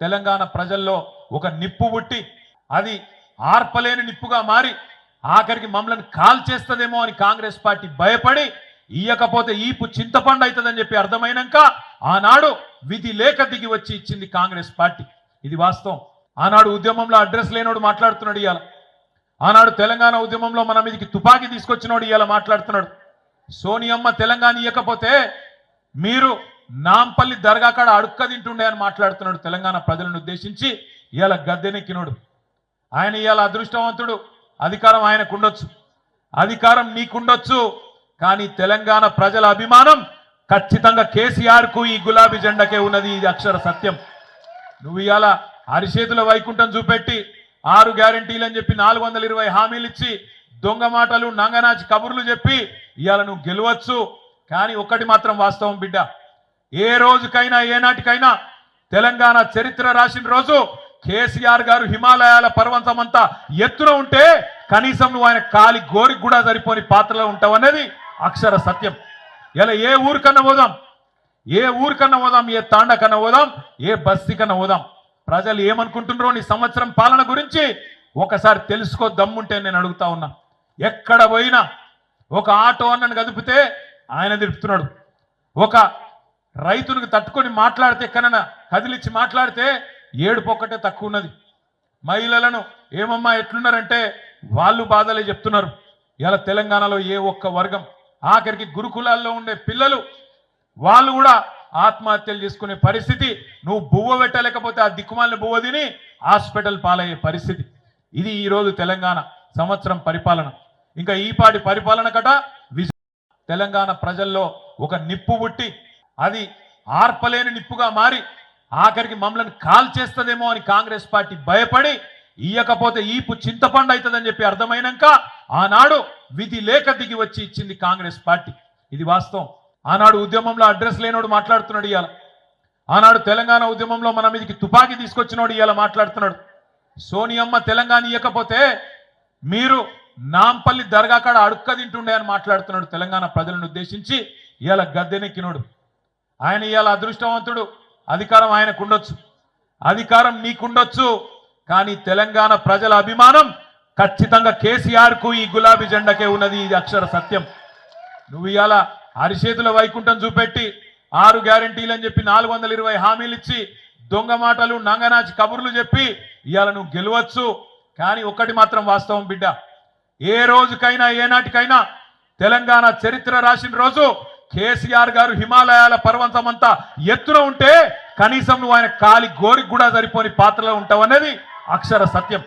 తెలంగాణ ప్రజల్లో ఒక నిప్పు పుట్టి అది ఆర్పలేని నిప్పుగా మారి ఆఖరికి మమ్మల్ని కాల్ చేస్తదేమో అని కాంగ్రెస్ పార్టీ భయపడి ఇయ్యకపోతే ఈపు చింతపండు అవుతుందని చెప్పి అర్థమైనాక ఆనాడు విధి లేక దిగి వచ్చి ఇచ్చింది కాంగ్రెస్ పార్టీ. ఇది వాస్తవం. ఆనాడు ఉద్యమంలో అడ్రస్ లేనోడు మాట్లాడుతున్నాడు ఇవాళ. ఆనాడు తెలంగాణ ఉద్యమంలో మన మీదకి తుపాకీ తీసుకొచ్చినోడు ఇవాళ మాట్లాడుతున్నాడు. సోనియమ్మ తెలంగాణ ఇయ్యకపోతే మీరు నాంపల్లి దర్గా కాడ అడుక్క తింటుండే అని మాట్లాడుతున్నాడు. తెలంగాణ ప్రజలను ఉద్దేశించి ఇవాళ గద్దెనెక్కినోడు ఆయన. ఇవాళ అదృష్టవంతుడు. అధికారం ఆయనకు ఉండొచ్చు, అధికారం నీకుండొచ్చు, కానీ తెలంగాణ ప్రజల అభిమానం ఖచ్చితంగా కేసీఆర్ కు ఈ గులాబీ జెండాకే ఉన్నది. ఇది అక్షర సత్యం. నువ్వు ఇవాళ అరిచేతుల వైకుంఠం చూపెట్టి 6 గ్యారెంటీలు అని చెప్పి 420 హామీలు ఇచ్చి దొంగ మాటలు నంగనాచి కబుర్లు చెప్పి ఇవాళ నువ్వు గెలవచ్చు. కానీ ఒక్కటి మాత్రం వాస్తవం బిడ్డ, ఏ రోజుకైనా ఏనాటికైనా తెలంగాణ చరిత్ర రాసిన రోజు కేసీఆర్ గారు హిమాలయాల పర్వతమంతా ఎత్తున ఉంటే కనీసం నువ్వు ఆయన కాలి గోరికి కూడా సరిపోని పాత్రలో ఉంటావు అనేది అక్షర సత్యం. ఇలా ఏ ఊరికన్నా పోదాం, ఏ ఊరికన్నా పోదాం, ఏ తాండ కన్నా పోదాం, ఏ బస్తీ కన్నా పోదాం, ప్రజలు ఏమనుకుంటున్నారో నీ సంవత్సరం పాలన గురించి ఒకసారి తెలుసుకో దమ్ముంటే నేను అడుగుతా ఉన్నా. ఎక్కడ పోయినా ఒక ఆటో అన్నను కదిపితే ఆయన తిప్పుతున్నాడు, ఒక రైతునికి తట్టుకొని మాట్లాడితే ఎక్కడన్నా కదిలిచ్చి మాట్లాడితే ఏడుపొక్కటే తక్కువ ఉన్నది. మహిళలను ఏమమ్మా ఎట్లున్నారంటే వాళ్ళు బాధలే చెప్తున్నారు. ఇలా తెలంగాణలో ఏ ఒక్క వర్గం, ఆఖరికి గురుకులాల్లో ఉండే పిల్లలు వాళ్ళు కూడా ఆత్మహత్యలు చేసుకునే పరిస్థితి. నువ్వు బువ్వ పెట్టలేకపోతే ఆ దిక్కుమాలిన బువ్వ తిని హాస్పిటల్ పాలయ్యే పరిస్థితి. ఇది ఈరోజు తెలంగాణ సంవత్సరం పరిపాలన. ఇంకా ఈపాటి పరిపాలన కట తెలంగాణ ప్రజల్లో ఒక నిప్పు పుట్టి అది ఆర్పలేని నిప్పుగా మారి ఆఖరికి మమ్మల్ని కాల్ చేస్తదేమో అని కాంగ్రెస్ పార్టీ భయపడి ఇయ్యకపోతే ఈపు చింతపండు అవుతుందని చెప్పి అర్థమైనాక ఆనాడు విధి లేక దిగి వచ్చి ఇచ్చింది కాంగ్రెస్ పార్టీ. ఇది వాస్తవం. ఆనాడు ఉద్యమంలో అడ్రస్ లేనోడు మాట్లాడుతున్నాడు ఇవాళ. ఆనాడు తెలంగాణ ఉద్యమంలో మన మీదకి తుపాకీ తీసుకొచ్చినోడు ఇవాళ మాట్లాడుతున్నాడు. సోనియమ్మ తెలంగాణ ఇయ్యకపోతే మీరు నాంపల్లి దర్గా కాడ అడుక్క తింటుండే అని మాట్లాడుతున్నాడు. తెలంగాణ ప్రజలను ఉద్దేశించి ఇవాళ గద్దెనెక్కినోడు ఆయన. ఇవాళ అదృష్టవంతుడు. అధికారం ఆయనకు ఉండొచ్చు, అధికారం నీకుండొచ్చు, కానీ తెలంగాణ ప్రజల అభిమానం ఖచ్చితంగా కేసీఆర్ కు ఈ గులాబీ జెండాకే ఉన్నది. ఇది అక్షర సత్యం. నువ్వు ఇవాళ అరిచేతుల వైకుంఠం చూపెట్టి 6 గ్యారెంటీలు అని చెప్పి 420 హామీలు ఇచ్చి దొంగ మాటలు నంగనాచి కబుర్లు చెప్పి ఇవాళ నువ్వు గెలవచ్చు. కానీ ఒక్కటి మాత్రం వాస్తవం బిడ్డ, ఏ రోజుకైనా ఏనాటికైనా తెలంగాణ చరిత్ర రాసిన రోజు కేసీఆర్ గారు హిమాలయాల పర్వతమంతా ఎత్తున ఉంటే కనీసం నువ్వు ఆయన కాలి గోరికి కూడా సరిపోని పాత్రలో ఉంటావు అనేది అక్షర సత్యం.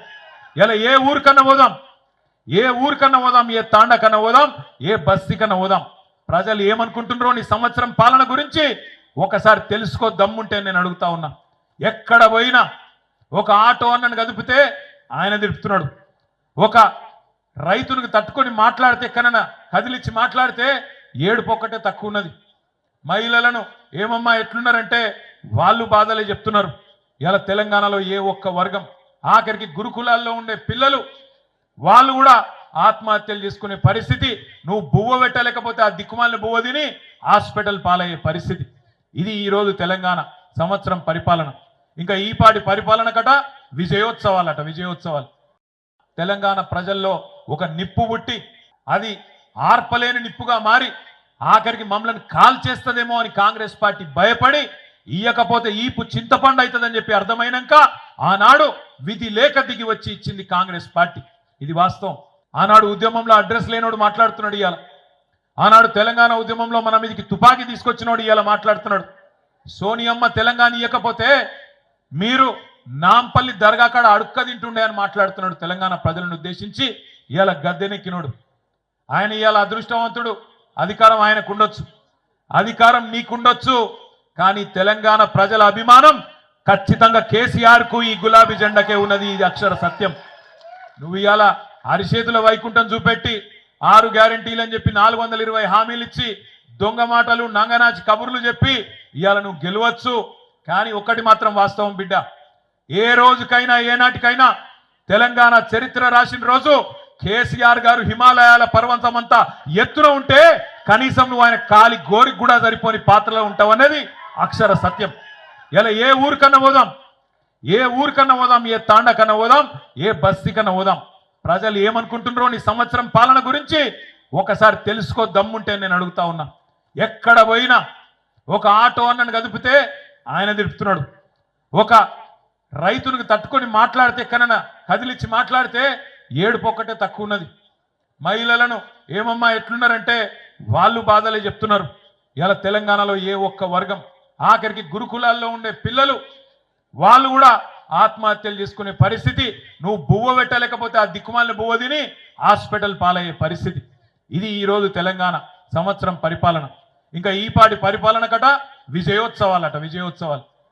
ఇలా ఏ ఊరికన్నా పోదాం, ఏ ఊరికన్నా పోదాం, ఏ తాండ కన్నా పోదాం, ఏ బస్తీ కన్నా పోదాం, ప్రజలు ఏమనుకుంటున్నారో నీ సంవత్సరం పాలన గురించి ఒకసారి తెలుసుకో దమ్ముంటే నేను అడుగుతా ఉన్నా. ఎక్కడ పోయినా ఒక ఆటో అన్నను కదిపితే ఆయన తిప్పుతున్నాడు, ఒక రైతునికి తట్టుకొని మాట్లాడితే ఎక్కడన్నా కదిలిచ్చి మాట్లాడితే ఏడుపొక్కటే తక్కువ ఉన్నది. మహిళలను ఏమమ్మా ఎట్లున్నారంటే వాళ్ళు బాధలే చెప్తున్నారు. ఇలా తెలంగాణలో ఏ ఒక్క వర్గం, ఆఖరికి గురుకులాల్లో ఉండే పిల్లలు వాళ్ళు కూడా ఆత్మహత్యలు చేసుకునే పరిస్థితి. నువ్వు బువ్వ పెట్టలేకపోతే ఆ దిక్కుమాలిన బువ్వ తిని హాస్పిటల్ పాలయ్యే పరిస్థితి. ఇది ఈరోజు తెలంగాణ సంవత్సరం పరిపాలన. ఇంకా ఈపాటి పరిపాలన కట విజయోత్సవాలట, విజయోత్సవాలు. తెలంగాణ ప్రజల్లో ఒక నిప్పు పుట్టి అది ఆర్పలేని నిప్పుగా మారి ఆఖరికి మమ్మల్ని కాల్ చేస్తదేమో అని కాంగ్రెస్ పార్టీ భయపడి ఇయ్యకపోతే ఈపు చింతపండు అవుతుందని చెప్పి అర్థమైనాక ఆనాడు విధి లేక దిగి వచ్చి ఇచ్చింది కాంగ్రెస్ పార్టీ. ఇది వాస్తవం. ఆనాడు ఉద్యమంలో అడ్రస్ లేనోడు మాట్లాడుతున్నాడు ఇవాళ. ఆనాడు తెలంగాణ ఉద్యమంలో మన మీదకి తుపాకీ తీసుకొచ్చినోడు ఇవాళ మాట్లాడుతున్నాడు. సోనియమ్మ తెలంగాణ ఇయ్యకపోతే మీరు నాంపల్లి దర్గా కాడ అడుక్క తింటుండే అని మాట్లాడుతున్నాడు. తెలంగాణ ప్రజలను ఉద్దేశించి ఇవాళ గద్దెనెక్కినోడు ఆయన. ఇవాళ అదృష్టవంతుడు. అధికారం ఆయనకు ఉండొచ్చు, అధికారం నీకుండొచ్చు, కానీ తెలంగాణ ప్రజల అభిమానం ఖచ్చితంగా కేసీఆర్ కు ఈ గులాబీ జెండాకే ఉన్నది. ఇది అక్షర సత్యం. నువ్వు ఇవాళ అరిచేతుల వైకుంఠం చూపెట్టి 6 గ్యారెంటీలు అని చెప్పి 420 హామీలు ఇచ్చి దొంగ మాటలు నంగనాచి కబుర్లు చెప్పి ఇవాళ నువ్వు గెలవచ్చు. కానీ ఒక్కటి మాత్రం వాస్తవం బిడ్డ, ఏ రోజుకైనా ఏనాటికైనా తెలంగాణ చరిత్ర రాసిన రోజు కేసీఆర్ గారు హిమాలయాల పర్వతమంతా ఎత్తున ఉంటే కనీసం నువ్వు ఆయన కాలి గోరికి కూడా సరిపోని పాత్రలో ఉంటావు అనేది అక్షర సత్యం. ఇలా ఏ ఊరికన్నా పోదాం, ఏ ఊరికన్నా పోదాం, ఏ తాండకన్నా పోదాం, ఏ బస్తీకన్నా పోదాం. ప్రజలు ఏమనుకుంటున్నారో నీ సంవత్సరం పాలన గురించి ఒకసారి తెలుసుకో దమ్ముంటే నేను అడుగుతా ఉన్నా. ఎక్కడ పోయినా ఒక ఆటో అన్నను కదిపితే ఆయన తిప్పుతున్నాడు, ఒక రైతునికి తట్టుకొని మాట్లాడితే ఎక్కడైనా కదిలిచ్చి మాట్లాడితే ఏడుపు ఒక్కటే తక్కువ ఉన్నది. మహిళలను ఏమమ్మా ఎట్లున్నారంటే వాళ్ళు బాధలే చెప్తున్నారు. ఇలా తెలంగాణలో ఏ ఒక్క వర్గం, ఆఖరికి గురుకులాల్లో ఉండే పిల్లలు వాళ్ళు కూడా ఆత్మహత్యలు చేసుకునే పరిస్థితి. నువ్వు బువ్వ పెట్టలేకపోతే ఆ దిక్కుమాలిన బువ్వ తిని హాస్పిటల్ పాలయ్యే పరిస్థితి. ఇది ఈరోజు తెలంగాణ సంవత్సరం పరిపాలన. ఇంకా ఈపాటి పరిపాలన కట విజయోత్సవాలట, విజయోత్సవాలు.